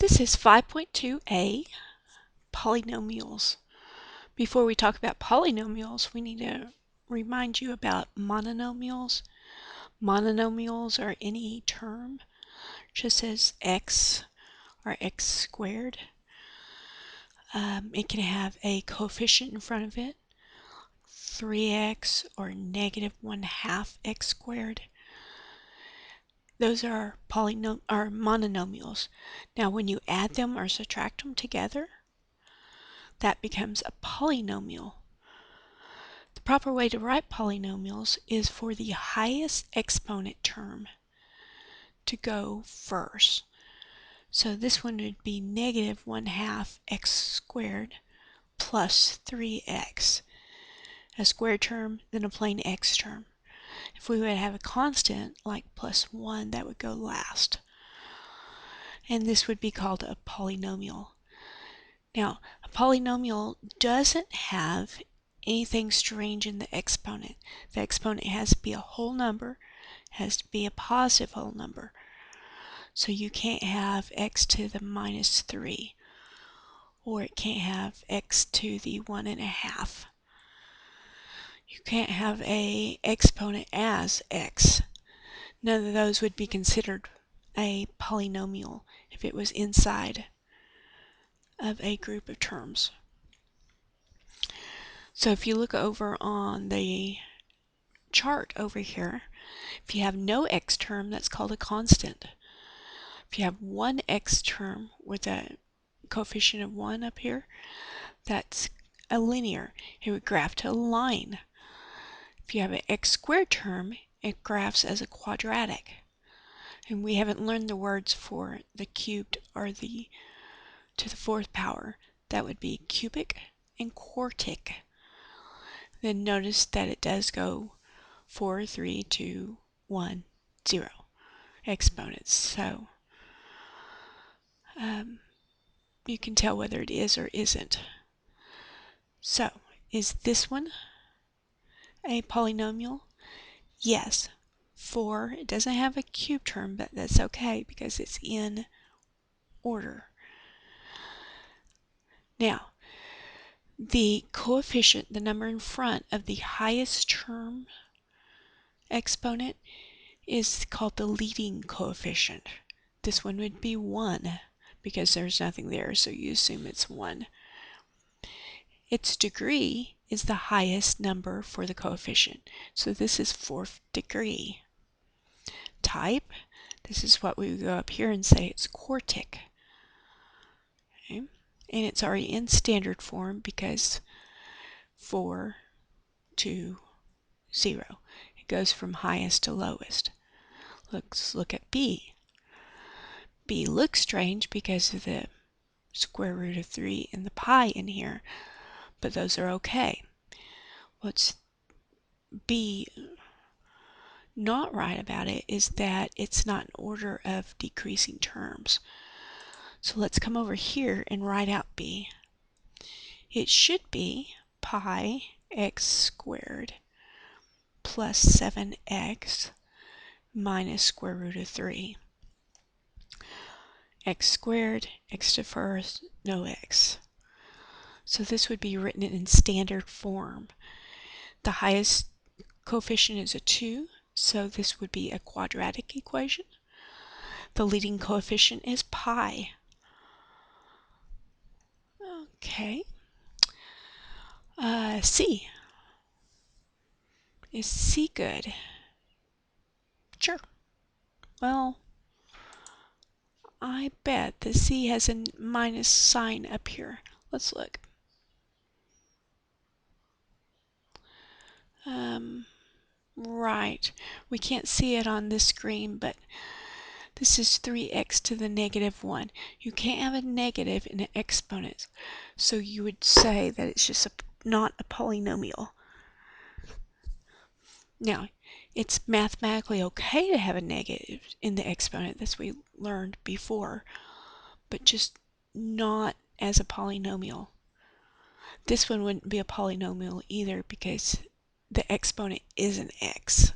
This is 5.2a, polynomials. Before we talk about polynomials, we need to remind you about mononomials. Mononomials are any term just as x or x squared. It can have a coefficient in front of it, 3x or negative 1/2 x squared. Those are mononomials. Now when you add them or subtract them together, that becomes a polynomial. The proper way to write polynomials is for the highest exponent term to go first. So this one would be negative 1/2 x squared plus 3x. A square term, then a plain x term. If we would have a constant like plus 1, that would go last. And this would be called a polynomial. Now, a polynomial doesn't have anything strange in the exponent. The exponent has to be a whole number, has to be a positive whole number. So you can't have x to the minus 3, or it can't have x to the 1/2. You can't have a exponent as x. None of those would be considered a polynomial if it was inside of a group of terms. So if you look over on the chart over here, if you have no x term, that's called a constant. If you have one x term with a coefficient of 1 up here, that's a linear. It would graph to a line. If you have an x squared term, it graphs as a quadratic. And we haven't learned the words for the cubed or the to the 4th power. That would be cubic and quartic. Then notice that it does go 4, 3, 2, 1, 0 exponents. So you can tell whether it is or isn't. So is this one a polynomial? Yes. 4, it doesn't have a cube term, but that's okay because it's in order. Now, the coefficient, the number in front of the highest term exponent, is called the leading coefficient. This one would be 1 because there's nothing there, so you assume it's 1. Its degree is the highest number for the coefficient. So this is 4th degree. Type, this is what we would go up here and say it's quartic. Okay. And it's already in standard form because 4, 2, 0. It goes from highest to lowest. Let's look at B. B looks strange because of the square root of 3 and the pi in here, but those are okay. What's B not right about it is that it's not in order of decreasing terms. So let's come over here and write out B. It should be pi x squared plus 7x minus square root of 3. X squared, x to first, no x. So this would be written in standard form. The highest coefficient is a 2, so this would be a quadratic equation. The leading coefficient is pi. Okay. C. Is C good? Sure. Well, I bet the C has a minus sign up here. Let's look. Right. We can't see it on this screen, but this is 3x to the negative 1. You can't have a negative in an exponent, so you would say that it's just not a polynomial. Now, it's mathematically okay to have a negative in the exponent, that's what we learned before, but just not as a polynomial. This one wouldn't be a polynomial either because the exponent is an x.